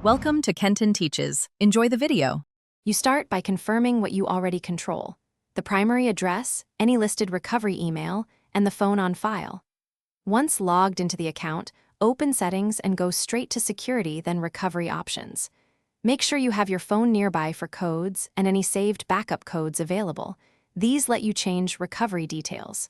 Welcome to Kenton Teaches. Enjoy the video. You start by confirming what you already control: the primary address, any listed recovery email, and the phone on file. Once logged into the account, open Settings and go straight to Security, then Recovery Options. Make sure you have your phone nearby for codes and any saved backup codes available. These let you change recovery details.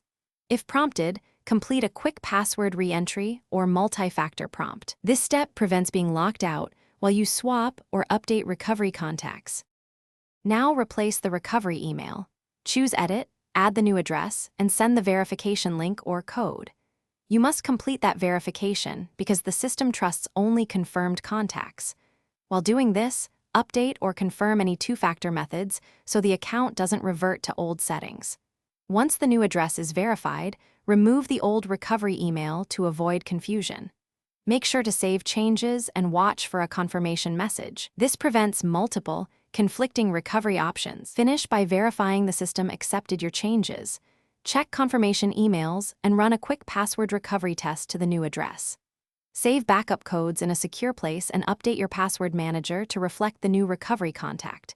If prompted, complete a quick password re-entry or multi-factor prompt. This step prevents being locked out while you swap or update recovery contacts. Now replace the recovery email. Choose Edit, add the new address, and send the verification link or code. You must complete that verification because the system trusts only confirmed contacts. While doing this, update or confirm any two-factor methods so the account doesn't revert to old settings. Once the new address is verified, remove the old recovery email to avoid confusion. Make sure to save changes and watch for a confirmation message. This prevents multiple, conflicting recovery options. Finish by verifying the system accepted your changes. Check confirmation emails and run a quick password recovery test to the new address. Save backup codes in a secure place and update your password manager to reflect the new recovery contact.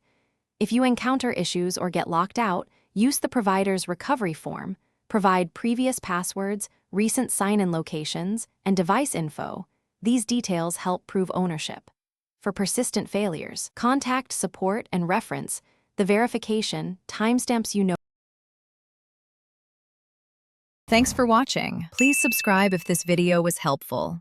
If you encounter issues or get locked out, use the provider's recovery form. Provide previous passwords, recent sign-in locations, and device info. These details help prove ownership. For persistent failures, contact support and reference the verification timestamps you know. Thanks for watching. Please subscribe if this video was helpful.